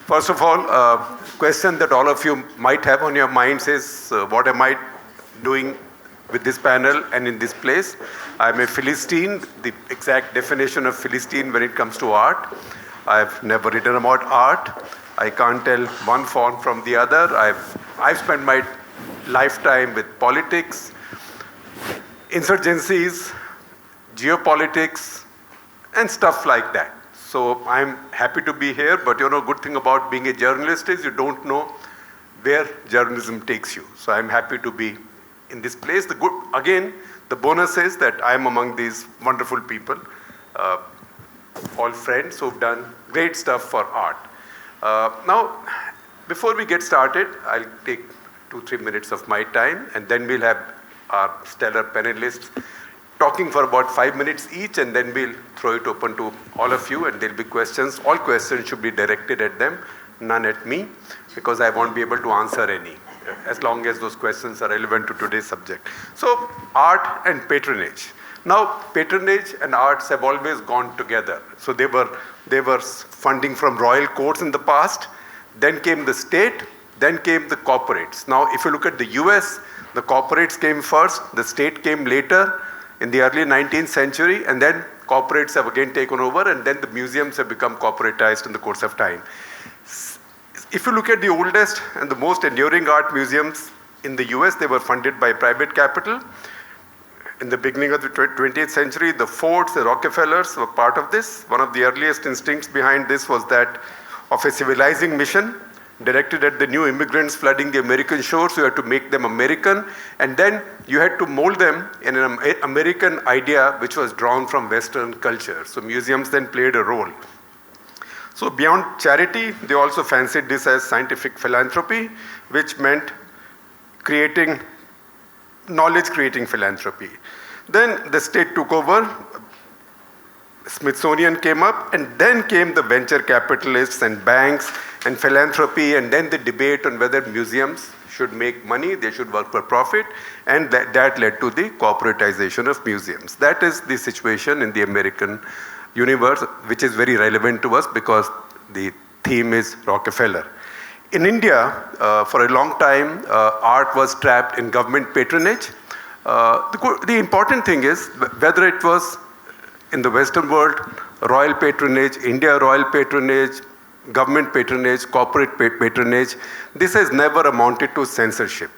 First of all, question that all of you might have on your minds is, what am I doing with this panel and in this place? I'm a Philistine, the exact definition of Philistine when it comes to art. I've never written about art. I can't tell one form from the other. I've spent my lifetime with politics, insurgencies, geopolitics, and stuff like that. So I'm happy to be here, but good thing about being a journalist is you don't know where journalism takes you. So I'm happy to be in this place. The bonus is that I'm among these wonderful people, all friends who've done great stuff for art. Now, before we get started, I'll take 2-3 minutes of my time, and then we'll have our stellar panelists talking for about 5 minutes each, and then we'll throw it open to all of you, and there'll be questions. All questions should be directed at them, none at me, because I won't be able to answer any, as long as those questions are relevant to today's subject. So, art and patronage. Now, patronage and arts have always gone together. So they were funding from royal courts in the past, then came the state, then came the corporates. Now, if you look at the US, the corporates came first, the state came later, in the early 19th century, and then corporates have again taken over, and then the museums have become corporatized in the course of time. If you look at the oldest and the most enduring art museums in the US, they were funded by private capital. In the beginning of the 20th century, the Fords, the Rockefellers were part of this. One of the earliest instincts behind this was that of a civilizing mission directed at the new immigrants flooding the American shores. You had to make them American, and then you had to mold them in an American idea which was drawn from Western culture. So museums then played a role. So beyond charity, they also fancied this as scientific philanthropy, which meant knowledge-creating philanthropy. Then the state took over, Smithsonian came up, and then came the venture capitalists and banks and philanthropy, and then the debate on whether museums should make money, they should work for profit, and that led to the corporatization of museums. That is the situation in the American universe, which is very relevant to us because the theme is Rockefeller. In India, for a long time, art was trapped in government patronage. The important thing is, whether it was in the Western world, royal patronage, India royal patronage, government patronage, corporate patronage, this has never amounted to censorship.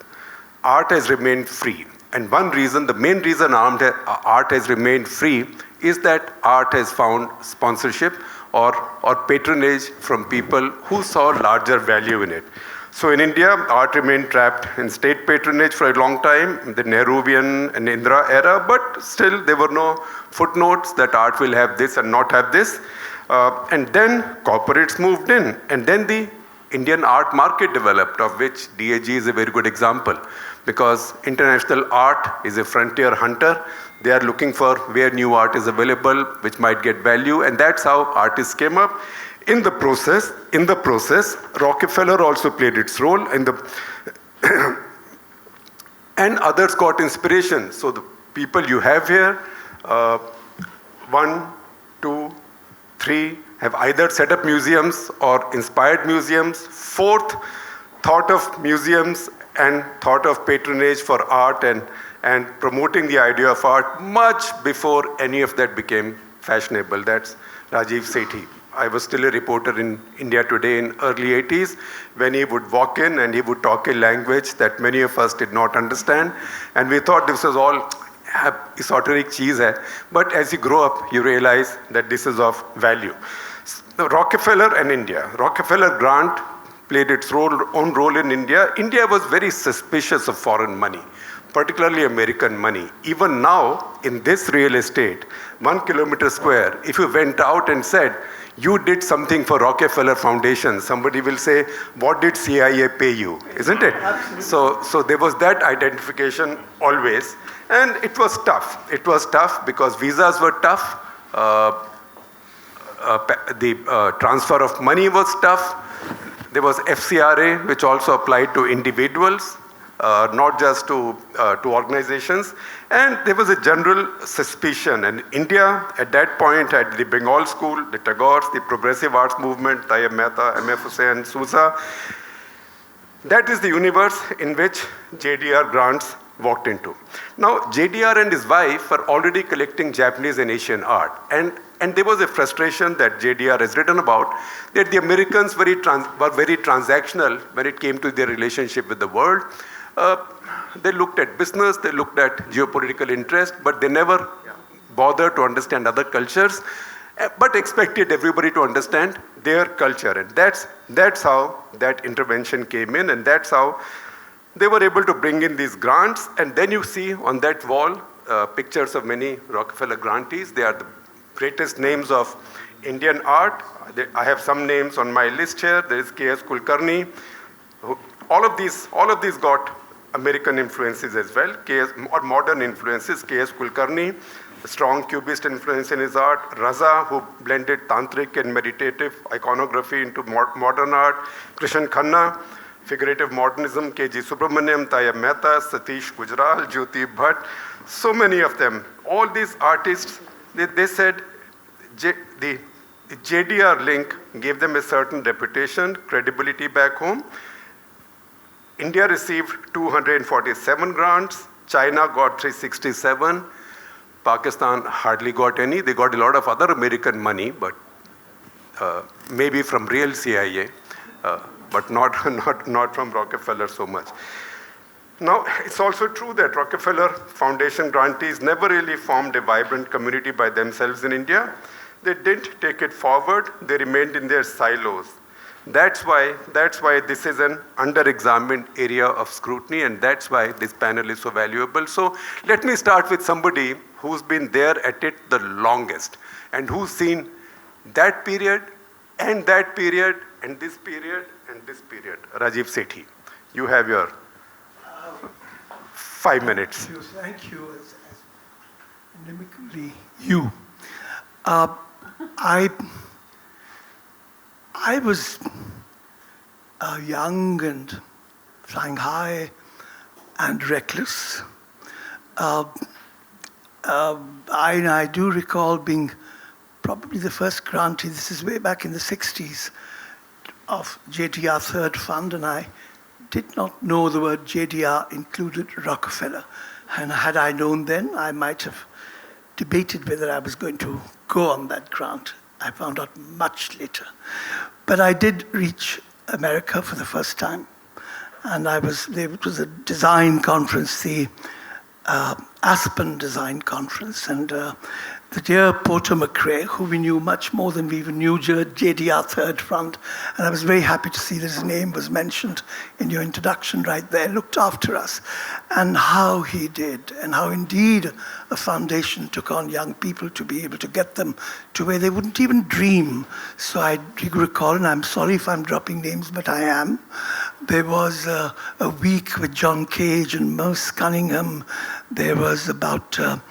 Art has remained free. And the main reason art has remained free is that art has found sponsorship or patronage from people who saw larger value in it. So in India, art remained trapped in state patronage for a long time, in the Nehruvian and Indira era, but still there were no footnotes that art will have this and not have this. And then corporates moved in, and then the Indian art market developed, of which DAG is a very good example, because international art is a frontier hunter. They are looking for where new art is available, which might get value, and that's how artists came up. In the process, Rockefeller also played its role, and others got inspiration. So the people you have here, 1, 2, 3, have either set up museums or inspired museums. 4th, thought of museums and thought of patronage for art and promoting the idea of art much before any of that became fashionable. That's Rajeev Sethi. I was still a reporter in India Today in early 80s when he would walk in and he would talk a language that many of us did not understand. And we thought this was all esoteric cheese. But as you grow up, you realize that this is of value. Rockefeller and India. Rockefeller grant played its own role in India. India was very suspicious of foreign money, particularly American money. Even now, in this real estate, 1 kilometer square, if you went out and said, you did something for Rockefeller Foundation, somebody will say, what did CIA pay you? Isn't it? So there was that identification always. And it was tough. It was tough because visas were tough. The transfer of money was tough. There was FCRA, which also applied to individuals. not just to organizations. And there was a general suspicion. And India, at that point, had the Bengal School, the Tagores, the Progressive Arts Movement, Tayyab Mehta, M.F. Hussain, Sousa. That is the universe in which JDR Grants walked into. Now, JDR and his wife were already collecting Japanese and Asian art. And there was a frustration that JDR has written about, that the Americans were very transactional when it came to their relationship with the world. They looked at business, they looked at geopolitical interest, but they never bothered to understand other cultures, but expected everybody to understand their culture. And that's how that intervention came in, and that's how they were able to bring in these grants. And then you see on that wall pictures of many Rockefeller grantees. They are the greatest names of Indian art. I have some names on my list here. There is K.S. Kulkarni. All of these got American influences as well, or modern influences. K.S. Kulkarni, a strong Cubist influence in his art. Raza, who blended tantric and meditative iconography into modern art. Krishan Khanna, figurative modernism. K.G. Subramaniam, Tayyab Mehta, Satish Gujral, Jyoti Bhatt. So many of them. All these artists, they said the JDR link gave them a certain reputation, credibility back home. India received 247 grants. China got 367. Pakistan hardly got any. They got a lot of other American money, but maybe from real CIA, but not from Rockefeller so much. Now, it's also true that Rockefeller Foundation grantees never really formed a vibrant community by themselves in India. They didn't take it forward. They remained in their silos. That's why this is an under-examined area of scrutiny, and that's why this panel is so valuable. So let me start with somebody who's been there at it the longest, and who's seen that period, and this period, and this period. Rajeev Sethi, you have your 5 minutes. Thank you. As inimically you. I was young and flying high and reckless. I do recall being probably the first grantee, this is way back in the 60s, of JDR Third Fund, and I did not know the word JDR included Rockefeller. And had I known then, I might have debated whether I was going to go on that grant. I found out much later. But I did reach America for the first time. And it was a design conference, the Aspen Design Conference. And the dear Porter McRae, who we knew much more than we even knew JDR Third Fund, and I was very happy to see that his name was mentioned in your introduction right there, looked after us, and how he did, and how indeed a foundation took on young people to be able to get them to where they wouldn't even dream. So I recall, and I'm sorry if I'm dropping names, but I am, there was a week with John Cage and Merce Cunningham. There was about a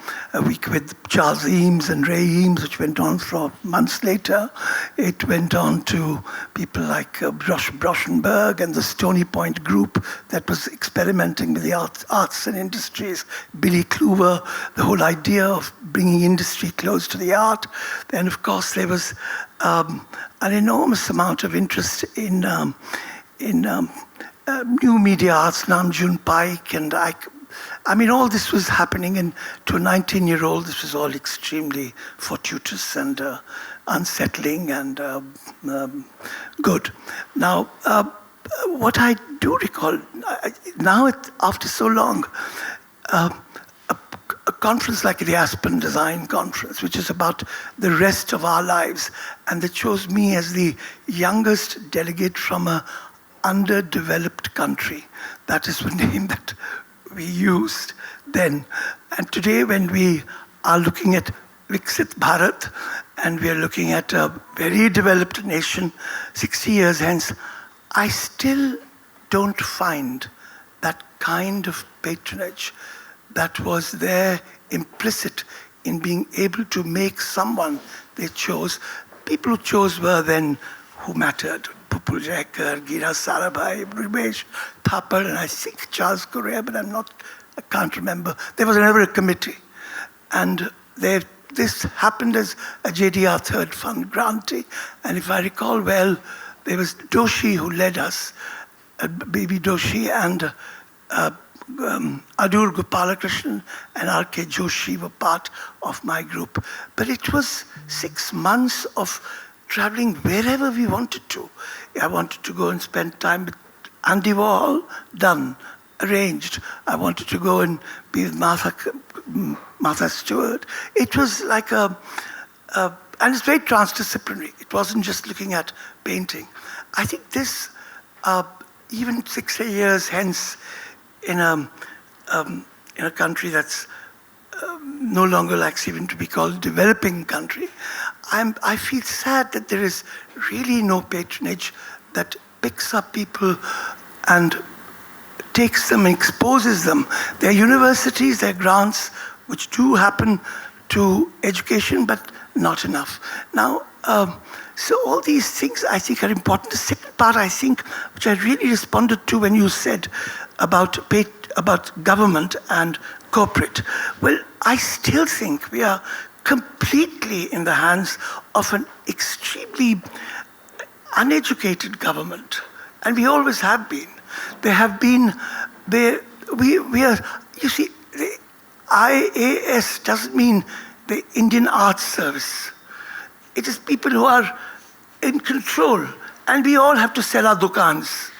week with Charles Eames and Ray Eames, which went on for months later. It went on to people like Brochenberg and the Stony Point group that was experimenting with the arts and industries. Billy Clover, the whole idea of bringing industry close to the art. Then, of course, there was an enormous amount of interest in new media arts, Namjoon Paik, and I mean, all this was happening, and to a 19-year-old, this was all extremely fortuitous and unsettling and good. Now, what I do recall, now after so long, a conference like the Aspen Design Conference, which is about the rest of our lives, and that chose me as the youngest delegate from an underdeveloped country. That is the name that we used then. And today, when we are looking at Viksit Bharat, and we are looking at a very developed nation 60 years hence, I still don't find that kind of patronage that was there implicit in being able to make someone they chose. People who chose were then who mattered. Vipul Jaikar, Gira Sarabhai, Brimesh Thapar, and I think Charles Correa, but I can't remember. There was never a committee. And this happened as a JDR Third Fund grantee. And if I recall well, there was Doshi who led us, Baby Doshi, and Adur Gopalakrishnan and R.K. Joshi were part of my group. But it was 6 months of traveling wherever we wanted to. I wanted to go and spend time with Andy Warhol, done, arranged. I wanted to go and be with Martha Stewart. It was like and it's very transdisciplinary. It wasn't just looking at painting. I think this, even 6 years hence, in a country that's no longer likes even to be called a developing country, I feel sad that there is really no patronage that picks up people and takes them and exposes them. There are universities, there are grants which do happen to education, but not enough. Now, so all these things I think are important. The second part I think, which I really responded to when you said about government and corporate. Well, I still think we are completely in the hands of an extremely uneducated government. And we always have been. There have been, we are, you see, the IAS doesn't mean the Indian Arts Service. It is people who are in control, and we all have to sell our dukans.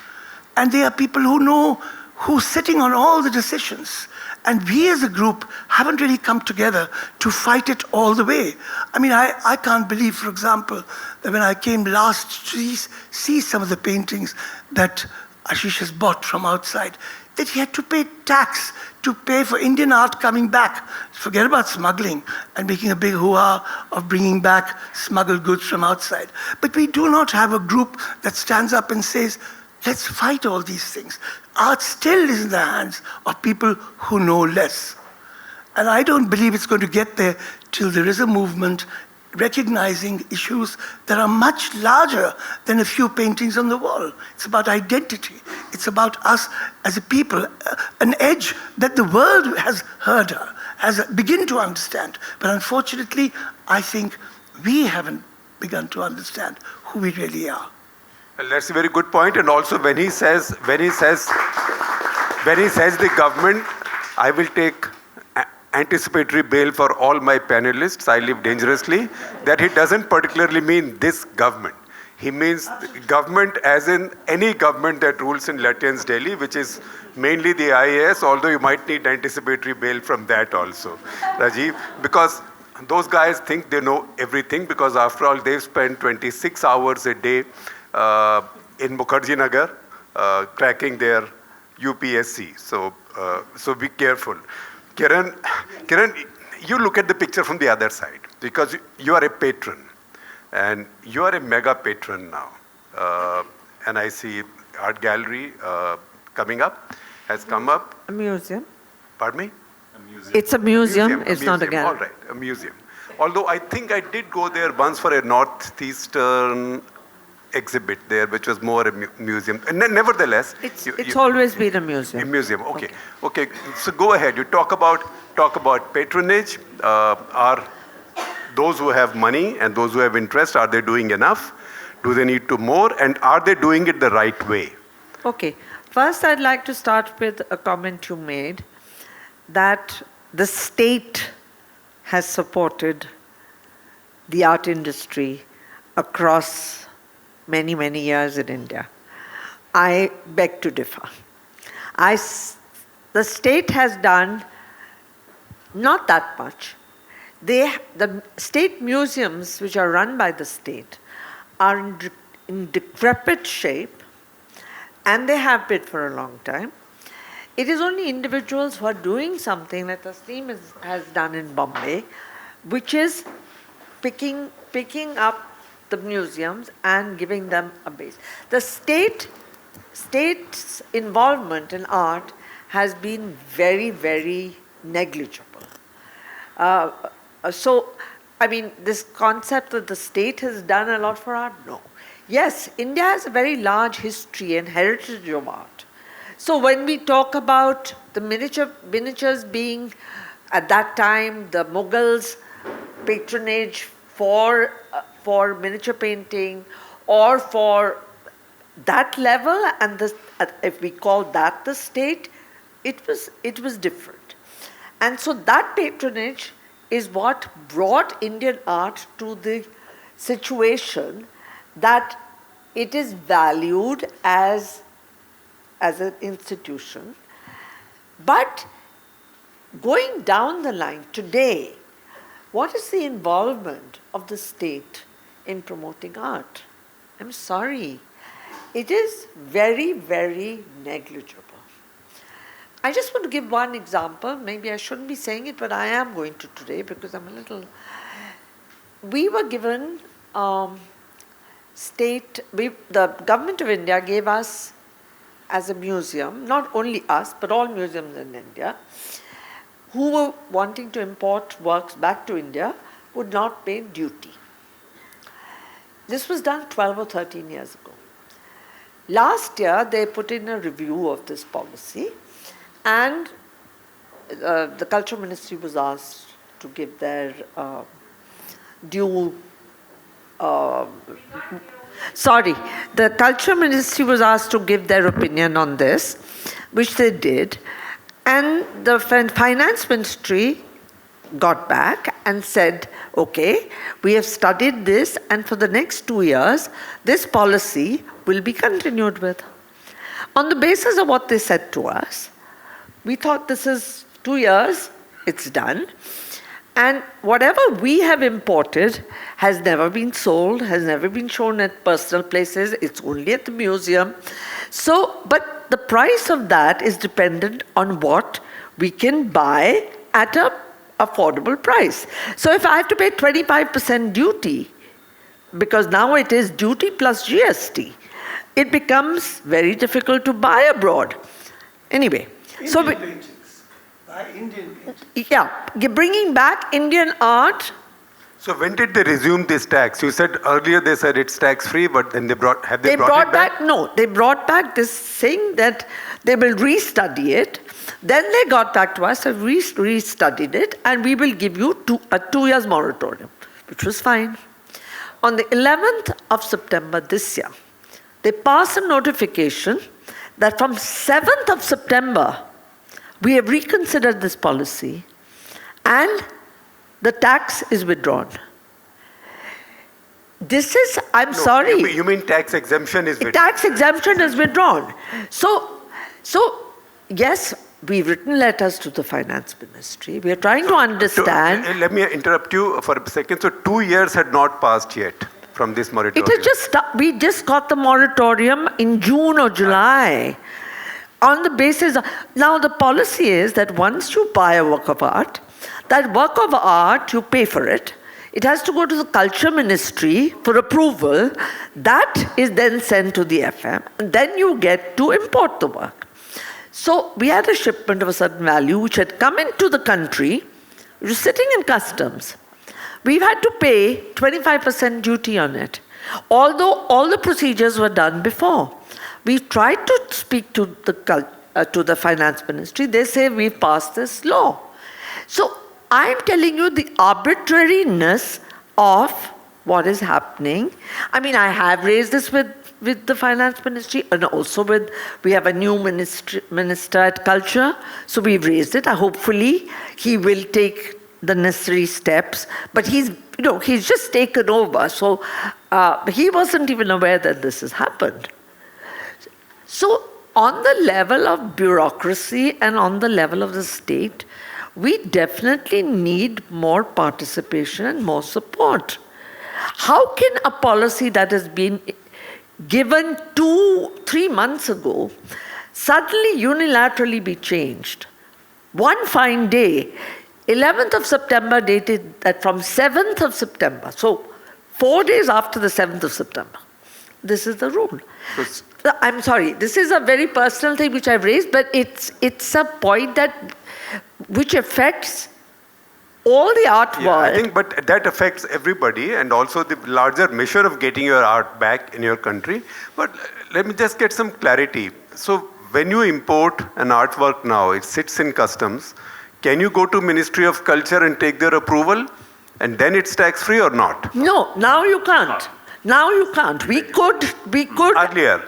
And they are people who know who's sitting on all the decisions. And we as a group haven't really come together to fight it all the way. I mean, I can't believe, for example, that when I came last to see some of the paintings that Ashish has bought from outside, that he had to pay tax to pay for Indian art coming back. Forget about smuggling and making a big hoo-ha of bringing back smuggled goods from outside. But we do not have a group that stands up and says, let's fight all these things. Art still is in the hands of people who know less. And I don't believe it's going to get there till there is a movement recognizing issues that are much larger than a few paintings on the wall. It's about identity. It's about us as a people, an edge that the world has heard, has begun to understand. But unfortunately, I think we haven't begun to understand who we really are. Well, that's a very good point. And also when he says the government, I will take anticipatory bail for all my panelists, I live dangerously, that he doesn't particularly mean this government. He means government as in any government that rules in Lutyens Delhi, which is mainly the IAS, although you might need anticipatory bail from that also, Rajeev, because those guys think they know everything, because after all, they've spent 26 hours a day in Mukherjee Nagar cracking their UPSC. So be careful. Kiran, you look at the picture from the other side, because you are a patron, and you are a mega patron now. And I see art gallery coming up, has come up. A museum. Pardon me? A museum. It's a museum, it's not a gallery. All right, a museum. Although I think I did go there once for a northeastern exhibit there, which was more a museum. And nevertheless, it's always been a museum. A museum. Okay. So go ahead. You talk about patronage. Are those who have money and those who have interest, are they doing enough? Do they need to more? And are they doing it the right way? Okay. First, I'd like to start with a comment you made that the state has supported the art industry across many, many years in India. I beg to differ. The state has done not that much. The state museums, which are run by the state, are in decrepit shape, and they have been for a long time. It is only individuals who are doing something like Tasneem has done in Bombay, which is picking up the museums and giving them a base. The state's involvement in art has been very, very negligible. So, I mean, this concept that the state has done a lot for art, no. Yes, India has a very large history and heritage of art. So when we talk about the miniatures being, at that time, the Mughals' patronage for miniature painting, or for that level, and if we call that the state, it was different. And so that patronage is what brought Indian art to the situation that it is valued as an institution. But going down the line today, what is the involvement of the state in promoting art? I'm sorry. It is very, very negligible. I just want to give one example. Maybe I shouldn't be saying it, but I am going to today because I'm a little... We were given the government of India gave us as a museum, not only us, but all museums in India, who were wanting to import works back to India would not pay duty. This was done 12 or 13 years ago. Last year, they put in a review of this policy, and the Culture Ministry was asked to give their due... the Culture Ministry was asked to give their opinion on this, which they did. And the Finance Ministry got back and said, okay, we have studied this, and for the next 2 years, this policy will be continued with. On the basis of what they said to us, we thought this is 2 years, it's done. And whatever we have imported has never been sold, has never been shown at personal places, it's only at the museum. So, but the price of that is dependent on what we can buy at an affordable price. So if I have to pay 25% duty, because now it is duty plus GST, it becomes very difficult to buy abroad. Anyway, Indian paintings. By Indian paintings. Yeah, bringing back Indian art. So when did they resume this tax? You said earlier they said it's tax-free, but then they brought it back? No, they brought back this thing that they will restudy it. Then they got back to us and restudied it, and we will give you a 2 years moratorium, which was fine. On the 11th of September this year, they passed a notification that from 7th of September, we have reconsidered this policy and the tax is withdrawn. This is, sorry. You mean tax exemption is withdrawn? Tax exemption is withdrawn. So yes, we've written letters to the Finance Ministry. We are trying to understand. Let me interrupt you for a second. So 2 years had not passed yet from this moratorium. We just got the moratorium in June or July. On the basis of, now the policy is that once you buy a work of art, that work of art, you pay for it. It has to go to the Culture Ministry for approval. That is then sent to the FM, and then you get to import the work. So we had a shipment of a certain value which had come into the country, which was sitting in customs. We've had to pay 25% duty on it, although all the procedures were done before. We tried to speak to the Finance Ministry. They say we've passed this law. So I'm telling you the arbitrariness of what is happening. I mean, I have raised this with the Finance Ministry, and also we have a new minister at Culture, so we've raised it. Hopefully he will take the necessary steps, but he's just taken over, so he wasn't even aware that this has happened. So on the level of bureaucracy and on the level of the state, we definitely need more participation and more support. How can a policy that has been given 2-3 months ago suddenly unilaterally be changed? One fine day, 11th of September dated that from 7th of September, so 4 days after the 7th of September, this is the rule. I'm sorry, this is a very personal thing which I've raised, but it's a point which affects all the art Yeah, world. I think, but that affects everybody, and also the larger measure of getting your art back in your country. But let me just get some clarity. So when you import an artwork now, it sits in customs. Can you go to Ministry of Culture and take their approval, and then it's tax-free or not? No, now you can't. Now you can't. We could. Earlier.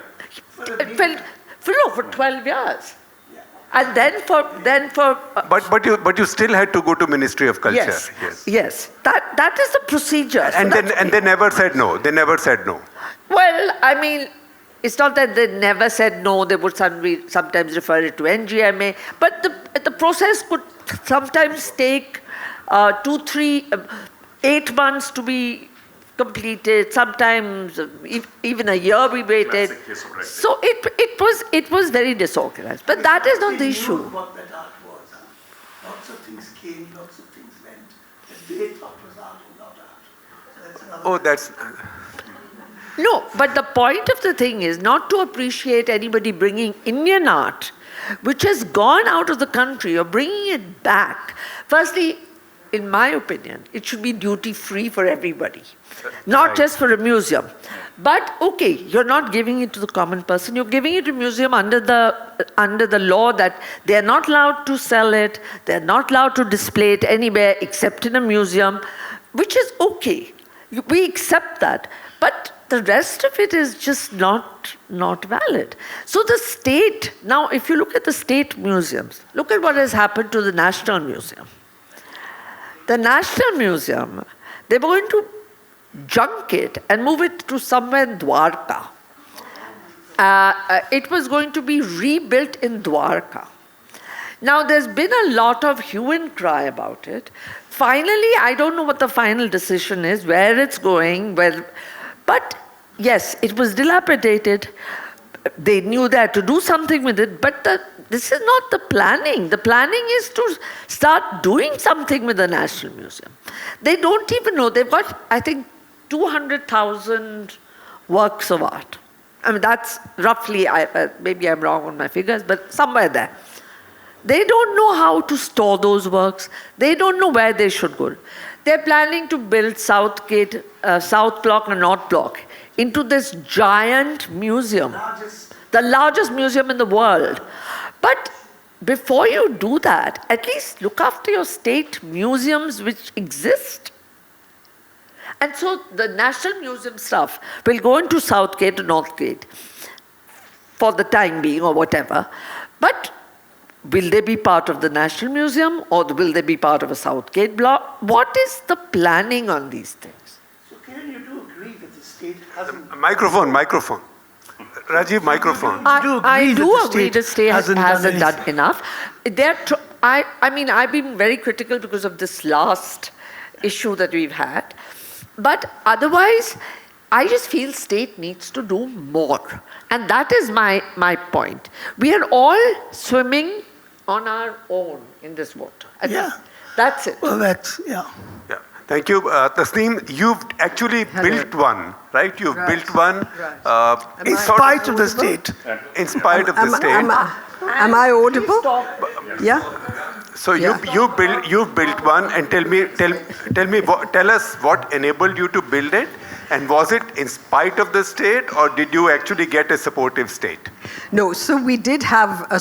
For 12 years. And then for. But you still had to go to Ministry of Culture. Yes. That is the procedure. And they never said no. They never said no. Well, I mean, it's not that they never said no. They would sometimes refer it to NGMA. But the process could sometimes take 2, 3, 8 months to be completed. Sometimes even a year we waited. So it was very disorganized. But that is not the issue. What that art was. Lots of things came, lots of things went. That they thought was art or not art. That's another No, but the point of the thing is not to appreciate anybody bringing Indian art, which has gone out of the country, or bringing it back. Firstly, in my opinion, it should be duty-free for everybody, not just for a museum. But okay, you're not giving it to the common person. You're giving it to a museum under the law that they're not allowed to sell it, they're not allowed to display it anywhere except in a museum, which is okay. We accept that. But the rest of it is just not valid. So the state, now if you look at the state museums, look at what has happened to the National Museum. The National Museum, they were going to junk it and move it to somewhere in Dwarka. It was going to be rebuilt in Dwarka. Now there's been a lot of hue and cry about it. Finally, I don't know what the final decision is, where it's going, but yes, it was dilapidated. They knew they had to do something with it, but this is not the planning. The planning is to start doing something with the National Museum. They don't even know. They've got, I think, 200,000 works of art. I mean, that's roughly, maybe I'm wrong on my figures, but somewhere there. They don't know how to store those works. They don't know where they should go. They're planning to build South Block and North Block into this giant museum, the largest museum in the world. But before you do that, at least look after your state museums which exist. And so the National Museum stuff will go into Southgate and Northgate for the time being or whatever. But will they be part of the National Museum or will they be part of a Southgate block? What is the planning on these things? So Kiran, you do agree that the state hasn't... Microphone. Rajeev, microphone. I do agree the state hasn't done enough. I mean, I've been very critical because of this last issue that we've had. But otherwise, I just feel state needs to do more. And that is my point. We are all swimming on our own in this water. That's it. Well, yeah. Thank you. Tasneem, you've actually built one, right? You've built one. In spite of the state. In spite of the state. Am I audible? Yeah. So you've built one, and tell us what enabled you to build it, and was it in spite of the state, or did you actually get a supportive state? No, so we did have a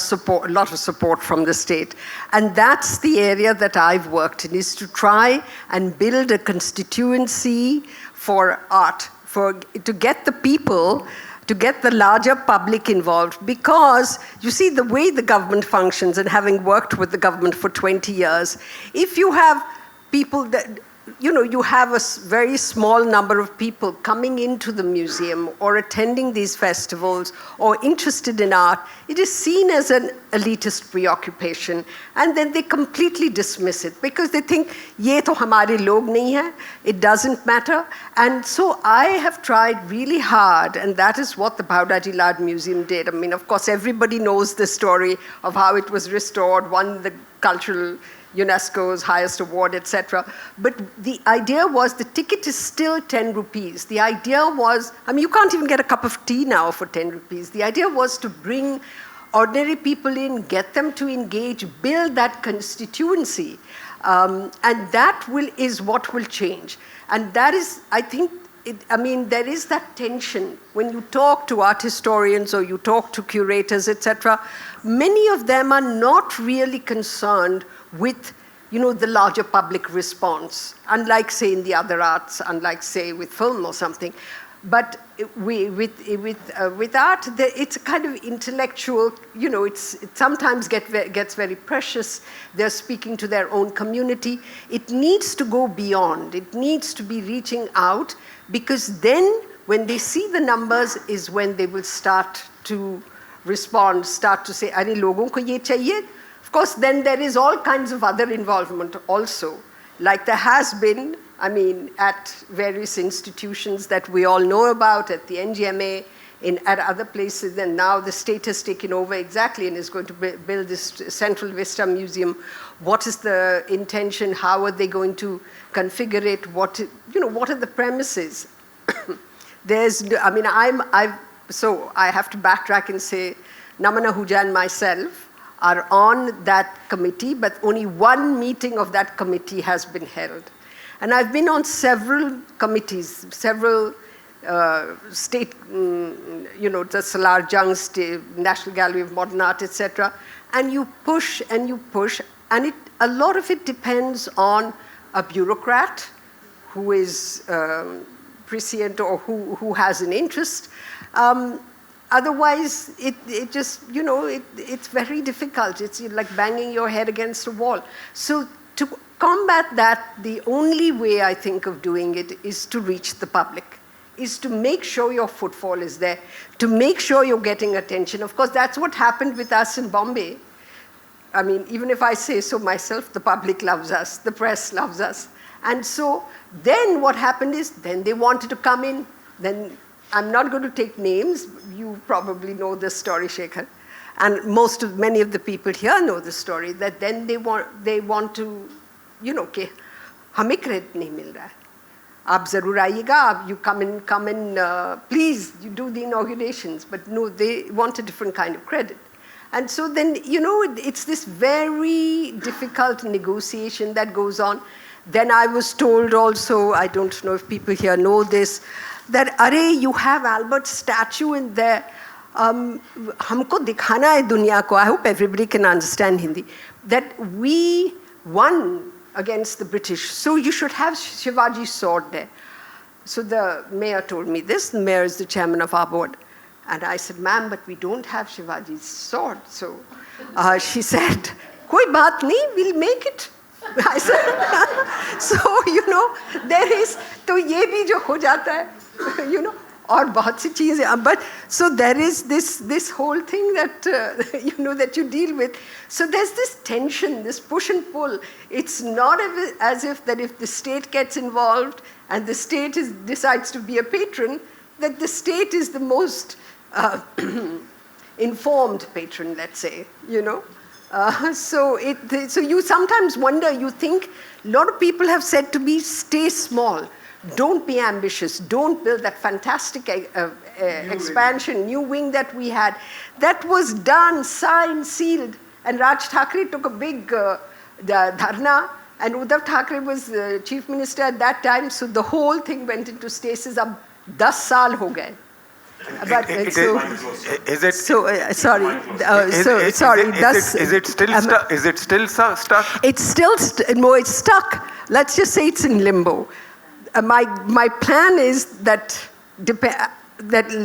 lot of support from the state, and that's the area that I've worked in, is to try and build a constituency for art, to get the people, to get the larger public involved, because you see the way the government functions, and having worked with the government for 20 years, if you have people that, you have a very small number of people coming into the museum or attending these festivals or interested in art, it is seen as an elitist preoccupation, and then they completely dismiss it because they think, ye to hamare log nahi hai, it doesn't matter. And so I have tried really hard, and that is what the Bhavdaji Lad Museum did. I mean, of course, everybody knows the story of how it was restored, won the cultural UNESCO's highest award, etc. But the idea was the ticket is still 10 rupees. The idea was, I mean, you can't even get a cup of tea now for 10 rupees. The idea was to bring ordinary people in, get them to engage, build that constituency. And that is what will change. And that is, I think, there is that tension. When you talk to art historians or you talk to curators, etc., many of them are not really concerned with the larger public response, unlike, say, in the other arts, unlike, say, with film or something. But with art, it's a kind of intellectual, it sometimes gets very precious. They're speaking to their own community. It needs to go beyond. It needs to be reaching out, because then when they see the numbers is when they will start to respond, start to say, "Arey, logon ko ye chahiye." Of course, then there is all kinds of other involvement also, like there has been, at various institutions that we all know about, at the NGMA, at other places, and now the state has taken over exactly and is going to build this Central Vista Museum. What is the intention? How are they going to configure it? What are the premises? So I have to backtrack and say, Namana Huja and myself are on that committee, but only one meeting of that committee has been held. And I've been on several committees, several state, the Salar Jung State, National Gallery of Modern Art, etc. And you push, and a lot of it depends on a bureaucrat who is prescient or who has an interest. Otherwise, it just, it's very difficult. It's like banging your head against a wall. So to combat that, the only way I think of doing it is to reach the public, is to make sure your footfall is there, to make sure you're getting attention. Of course, that's what happened with us in Bombay. Even if I say so myself, the public loves us, the press loves us. And so then what happened is, then they wanted to come in. Then I'm not going to take names. You probably know this story, Shekhar. And many of the people here know the story, that then they want to, कि हमें credit नहीं मिल रहा है. आप ज़रूर आइएगा, you come in, please, you do the inaugurations. But no, they want a different kind of credit. And so then, it's this very difficult negotiation that goes on. Then I was told also, I don't know if people here know this, that, "Arey, you have Albert's statue in there. Humko dikhana hai dunya ko." I hope everybody can understand Hindi. That we won against the British, so you should have Shivaji's sword there. So the mayor told me this. The mayor is the chairman of our board. And I said, "Ma'am, but we don't have Shivaji's sword." So she said, "Koi baat nahi, we'll make it." I said, so, there is, to ye bhi jo ho jata hai, aur bahut si cheezein. But so there is this whole thing that, that you deal with. So there's this tension, this push and pull. It's not as if that if the state gets involved and the state decides to be a patron, that the state is the most informed patron, let's say, So you sometimes wonder, you think, a lot of people have said to me, stay small, don't be ambitious, don't build that fantastic expansion, new wing that we had. That was done, signed, sealed, and Raj Thackeray took a big dharna, and Uddhav Thackeray was chief minister at that time, so the whole thing went into stasis. Ab 10 saal ho gaye. But is it sorry. Is it still stuck? It's still it's stuck. Let's just say it's in limbo. My plan is that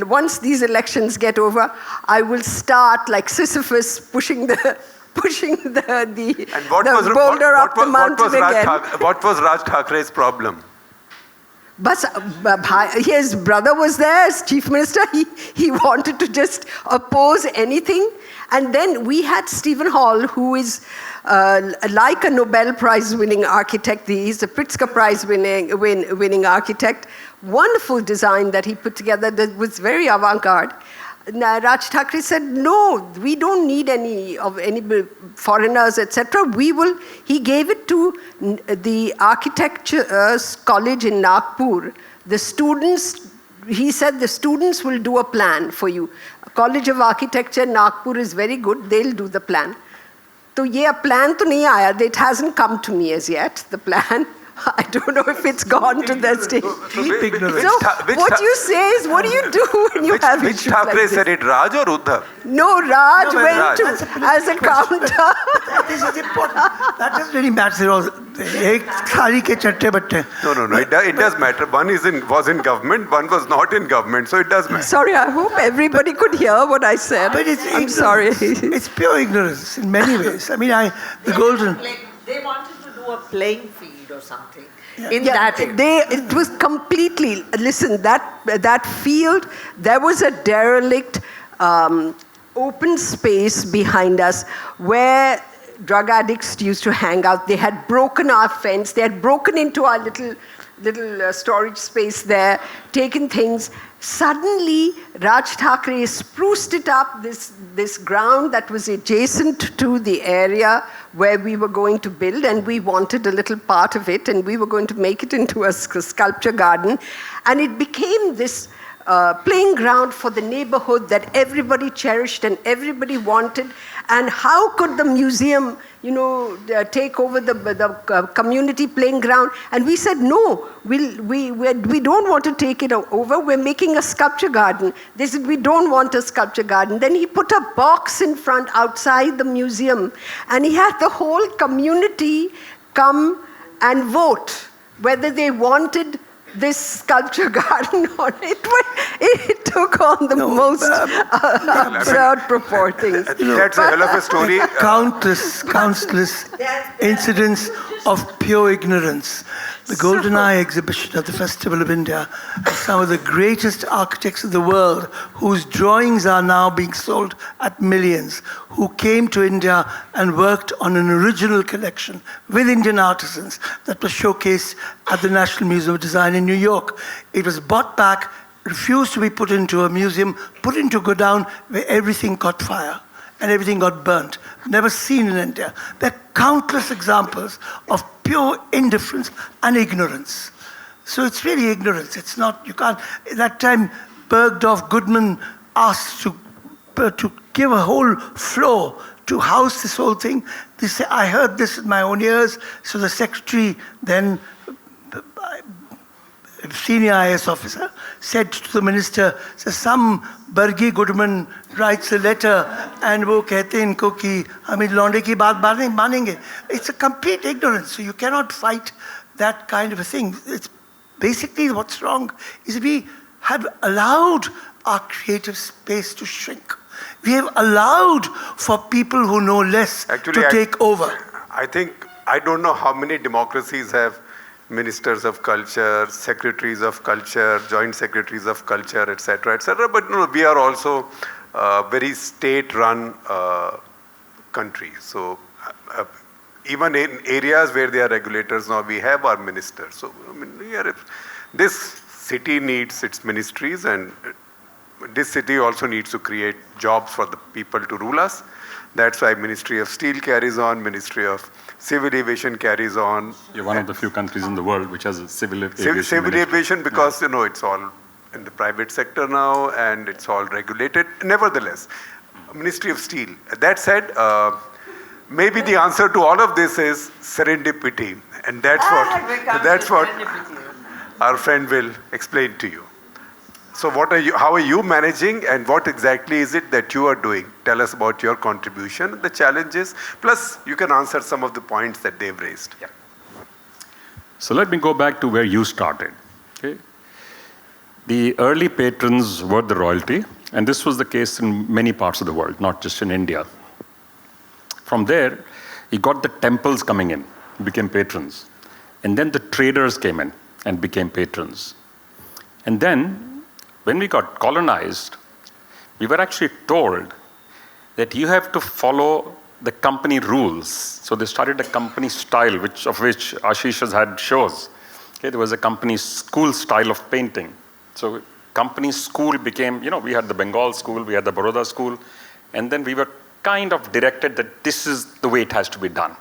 once these elections get over, I will start like Sisyphus pushing the boulder up the mountain again. What was Raj Thakray's problem? But his brother was there as chief minister. He wanted to just oppose anything. And then we had Stephen Hall, who is like a Nobel Prize winning architect. He's a Pritzker Prize winning architect. Wonderful design that he put together that was very avant-garde. Raj Thackeray said, "No, we don't need any foreigners, etc. He gave it to the architecture college in Nagpur. The students, he said, the students will do a plan for you. College of Architecture Nagpur is very good. They'll do the plan." तो ये plan तो नहीं आया. It hasn't come to me as yet, the plan. I don't know if it's gone to that stage. Deep ignorance. So what you say is, what do you do when you have which issues like Thackeray this? said it, Raj or Uddhav? No, Raj No, went Raj. to as a counter. This is important. That doesn't really matter. एक थाली के चट्टे बट्टे. No. It does matter. One was in government, one was not in government, so it does matter. Sorry, I hope everybody could hear what I said. But it's I'm ignorance. sorry. It's pure ignorance in many ways. I mean, the golden. They wanted to do a playing field or something. In Yeah, that area. it was completely, listen, that field, there was a derelict open space behind us where drug addicts used to hang out. They had broken our fence. They had broken into our little storage space there, taken things. Suddenly, Raj Thackeray spruced it up, this ground that was adjacent to the area where we were going to build, and we wanted a little part of it, and we were going to make it into a sculpture garden. And it became this playing ground for the neighborhood that everybody cherished and everybody wanted. And how could the museum, take over the community playing ground? And we said, no, we don't want to take it over. We're making a sculpture garden. They said, we don't want a sculpture garden. Then he put a box in front outside the museum, and he had the whole community come and vote whether they wanted this sculpture garden or it took on the most absurd proportions. That's a hell of a story. Countless incidents of pure ignorance. The Golden Eye exhibition at the Festival of India has some of the greatest architects of the world whose drawings are now being sold at millions, who came to India and worked on an original collection with Indian artisans that was showcased at the National Museum of Design in New York. It was bought back, refused to be put into a museum, put into a godown where everything caught fire and everything got burnt. Never seen in India. There are countless examples of pure indifference and ignorance. So it's really ignorance. It's not, you can't, at that time, Bergdorf Goodman asked to give a whole floor to house this whole thing. They say, I heard this with my own ears. So the secretary then, senior IS officer, said to the minister, some Bergie Goodman writes a letter and वो कहते हैं इनको कि हम इस लौंडे की बात मानेंगे. It's a complete ignorance. So you cannot fight that kind of a thing. It's basically what's wrong is we have allowed our creative space to shrink. We have allowed for people who know less to take over. I don't know how many democracies have ministers of culture, secretaries of culture, joint secretaries of culture, etc., etc. But we are also a very state-run country. So even in areas where there are regulators now, we have our ministers. So this city needs its ministries, and this city also needs to create jobs for the people to rule us. That's why Ministry of Steel carries on, Ministry of Civil Aviation carries on. You're one of the few countries in the world which has a civil aviation. Civil aviation, because it's all in the private sector now and it's all regulated. Nevertheless, Ministry of Steel. That said, maybe the answer to all of this is serendipity, and that's what our friend will explain to you. So how are you managing, and what exactly is it that you are doing? Tell us about your contribution, the challenges, plus you can answer some of the points that they've raised. Yeah. So let me go back to where you started. Okay? The early patrons were the royalty, and this was the case in many parts of the world, not just in India. From there, you got the temples coming in, became patrons. And then the traders came in and became patrons. And then, when we got colonized, we were actually told that you have to follow the company rules. So they started a company style, of which Ashish has had shows. Okay, there was a company school style of painting. So company school became, we had the Bengal school, we had the Baroda school, and then we were kind of directed that this is the way it has to be done.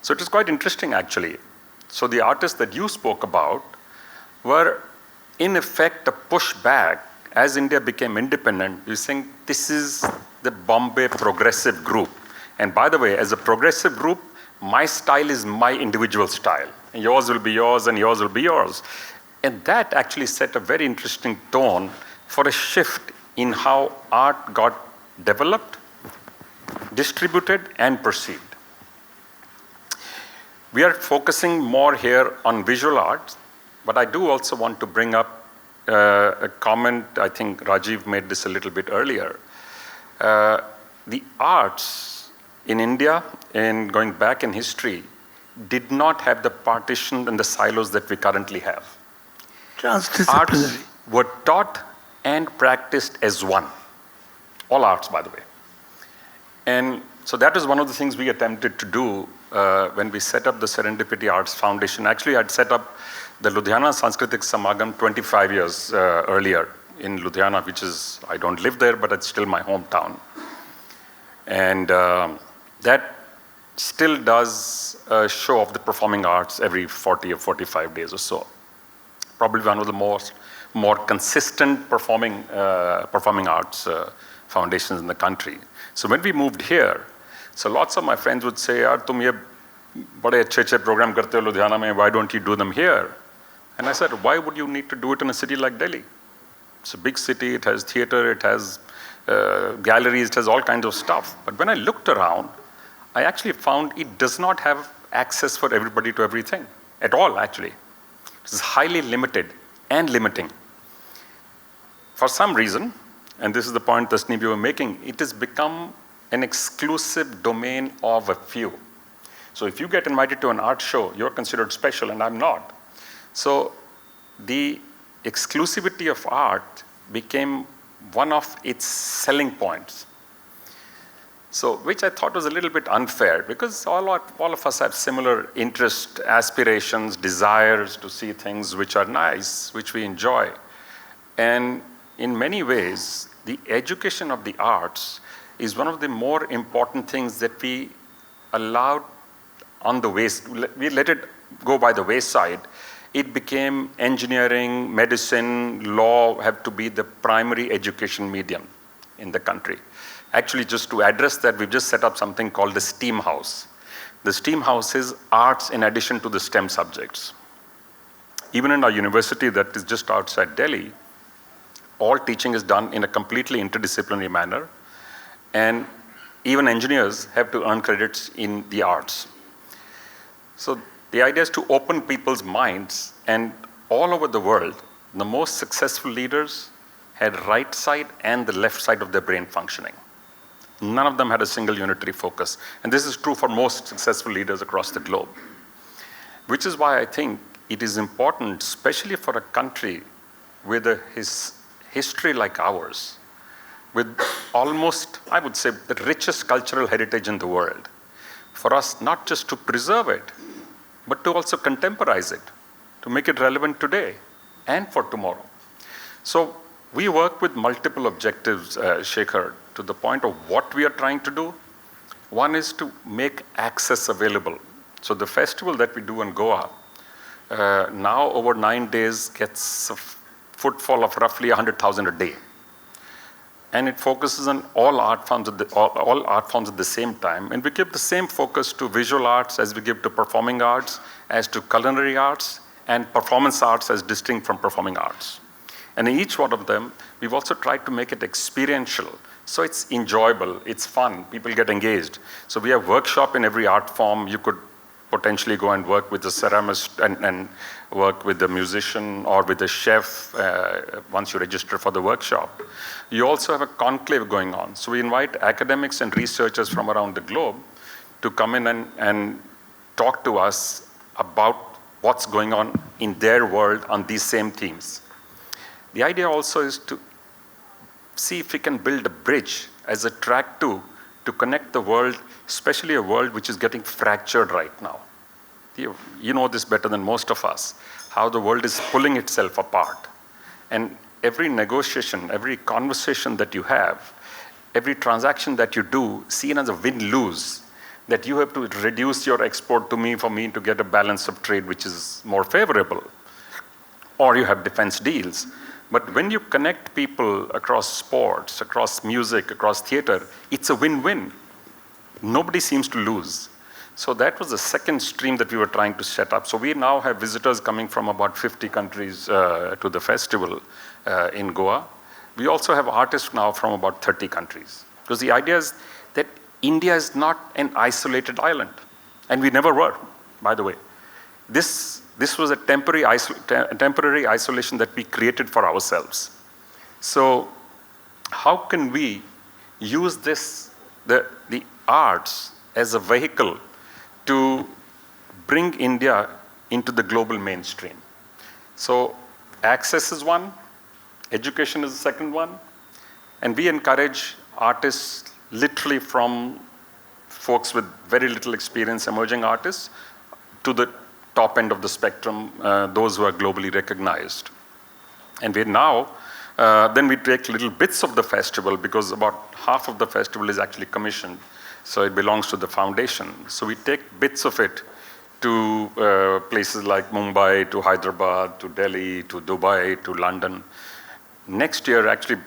So it was quite interesting, actually. So the artists that you spoke about were in effect a pushback. As India became independent, you think this is the Bombay progressive group, And by the way, as a progressive group, my style is my individual style. And yours will be yours, and yours will be yours. And that actually set a very interesting tone for a shift in how art got developed, distributed, and perceived. We are focusing more here on visual arts, but I do also want to bring up a comment. I think Rajeev made this a little bit earlier. The arts in India, and going back in history, did not have the partition and the silos that we currently have. Transdisciplinary. Arts were taught and practiced as one. All arts, by the way. And so that is one of the things we attempted to do when we set up the Serendipity Arts Foundation. Actually, I'd set up the Ludhiana Sanskritik Samagam 25 years earlier in Ludhiana, which is, I don't live there, but it's still my hometown. And that still does a show of the performing arts every 40 or 45 days or so. Probably one of the more consistent performing arts foundations in the country. So when we moved here, so lots of my friends would say, "Yaar, tum ye bade अच्छे program karte ho Ludhiana mein, why don't you do them here?" And I said, why would you need to do it in a city like Delhi? It's a big city, it has theater, it has galleries, it has all kinds of stuff. But when I looked around, I actually found it does not have access for everybody to everything at all, actually. It's highly limited and limiting. For some reason, and this is the point Tasneem you were making, it has become an exclusive domain of a few. So if you get invited to an art show, you're considered special, and I'm not. So the exclusivity of art became one of its selling points. So, which I thought was a little bit unfair, because all of us have similar interests, aspirations, desires to see things which are nice, which we enjoy. And in many ways, the education of the arts is one of the more important things that we allowed on the waste. We let it go by the wayside. It became engineering, medicine, law have to be the primary education medium in the country. Actually, just to address that, we've just set up something called the STEAM House. The STEAM House is arts in addition to the STEM subjects. Even in our university that is just outside Delhi, all teaching is done in a completely interdisciplinary manner, and even engineers have to earn credits in the arts. So the idea is to open people's minds, and all over the world, the most successful leaders had right side and the left side of their brain functioning. None of them had a single unitary focus. And this is true for most successful leaders across the globe. Which is why I think it is important, especially for a country with a history like ours, with almost, I would say, the richest cultural heritage in the world, for us not just to preserve it, but to also contemporize it, to make it relevant today and for tomorrow. So we work with multiple objectives, Shekhar, to the point of what we are trying to do. One is to make access available. So the festival that we do in Goa, now over 9 days gets a footfall of roughly 100,000 a day. And it focuses on all art forms at the same time. And we give the same focus to visual arts as we give to performing arts, as to culinary arts, and performance arts as distinct from performing arts. And in each one of them, we've also tried to make it experiential. So it's enjoyable, it's fun, people get engaged. So we have workshop in every art form. You could potentially go and work with the ceramist and work with the musician or with the chef once you register for the workshop. You also have a conclave going on. So we invite academics and researchers from around the globe to come in and talk to us about what's going on in their world on these same themes. The idea also is to see if we can build a bridge as a track to connect the world, especially a world which is getting fractured right now. You know this better than most of us, how the world is pulling itself apart. And every negotiation, every conversation that you have, every transaction that you do, seen as a win-lose, that you have to reduce your export to me for me to get a balance of trade which is more favorable, or you have defense deals. But when you connect people across sports, across music, across theater, it's a win-win. nobody seems to lose. So that was the second stream that we were trying to set up. So we now have visitors coming from about 50 countries to the festival in Goa. We also have artists now from about 30 countries. Because the idea is that India is not an isolated island. And we never were, by the way. This was a temporary isolation that we created for ourselves. So how can we use the arts as a vehicle to bring India into the global mainstream? So access is one, education is the second one, and we encourage artists literally from folks with very little experience, emerging artists, to the top end of the spectrum, those who are globally recognized. And we now, then we take little bits of the festival, because about half of the festival is actually commissioned, so it belongs to the foundation. So we take bits of it to places like Mumbai, to Hyderabad, to Delhi, to Dubai, to London. Next year, actually,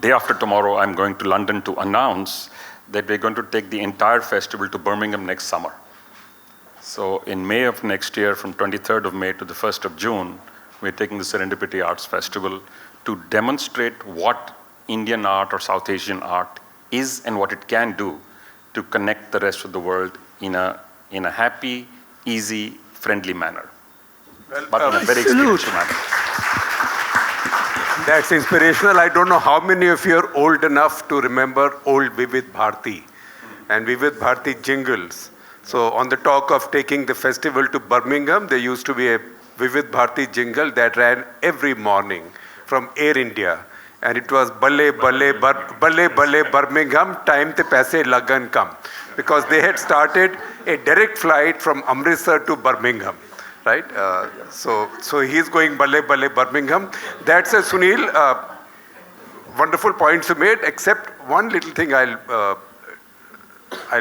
day after tomorrow, I'm going to London to announce that we're going to take the entire festival to Birmingham next summer. So in May of next year, from 23rd of May to the 1st of June, we're taking the Serendipity Arts Festival to demonstrate what Indian art or South Asian art is and what it can do to connect the rest of the world in a happy, easy, friendly manner. Well, but in a very experiential manner. That's inspirational. I don't know how many of you are old enough to remember old Vivid Bharati and Vivid Bharati jingles. So on the talk of taking the festival to Birmingham, there used to be a Vivid Bharati jingle that ran every morning from Air India. And it was Balle Balle Birmingham, time te paise lagan kam. Because they had started a direct flight from Amritsar to Birmingham. Right? So he's going Balle Balle Birmingham. That's a Sunil, wonderful points you made, except one little thing I'll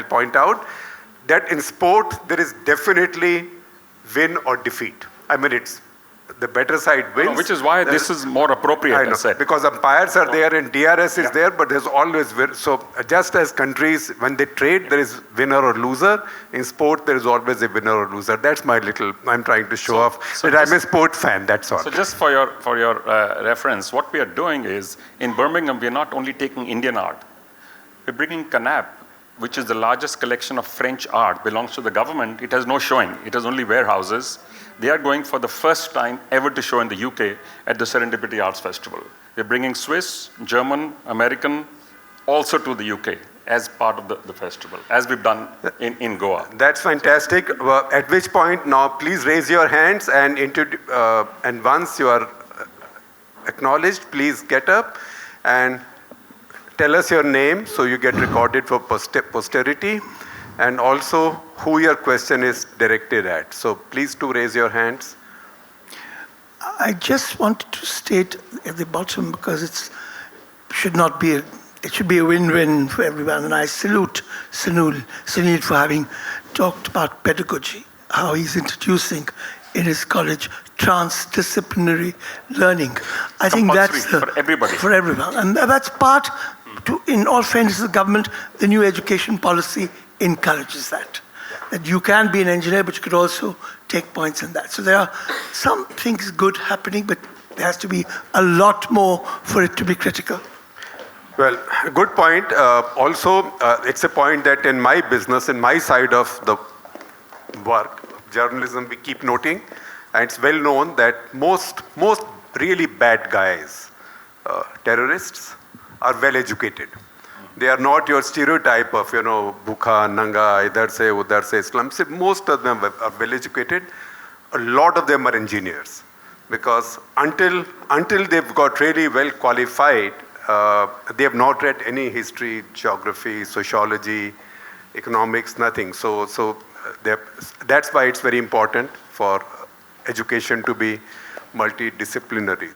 point out, that in sport there is definitely win or defeat. I mean, it's the better side wins. No, which is why this is more appropriate, I said. Because umpires are there and DRS is there, but there's always win. So just as countries, when they trade, there is winner or loser. In sport, there is always a winner or loser. That's my little, I'm trying to show off that I'm a sport fan, that's all. So just for your reference, what we are doing is, in Birmingham, we are not only taking Indian art, we're bringing Canap, which is the largest collection of French art, belongs to the government. It has no showing. It has only warehouses. They are going for the first time ever to show in the UK at the Serendipity Arts Festival. We're bringing Swiss, German, American, also to the UK as part of the festival, as we've done in Goa. That's fantastic. At which point, now please raise your hands and once you are acknowledged, please get up and tell us your name so you get recorded for posterity, and also who your question is directed at. So please do raise your hands. I just wanted to state at the bottom, because it should be a win-win for everyone, and I salute Sunil for having talked about pedagogy, how he's introducing in his college transdisciplinary learning. I think that's for everybody. For everyone, and that's part. In all fairness to the government, the new education policy encourages that. That you can be an engineer, but you could also take points in that. So there are some things good happening, but there has to be a lot more for it to be critical. Well, good point. Also, it's a point that in my business, in my side of the work, journalism, we keep noting, and it's well known that most really bad guys, terrorists, are well educated. They are not your stereotype of, bhukha, nanga, idhar se, udhar se, slum se. Most of them are well educated. A lot of them are engineers. Because until they've got really well qualified, they have not read any history, geography, sociology, economics, nothing. So that's why it's very important for education to be multidisciplinary.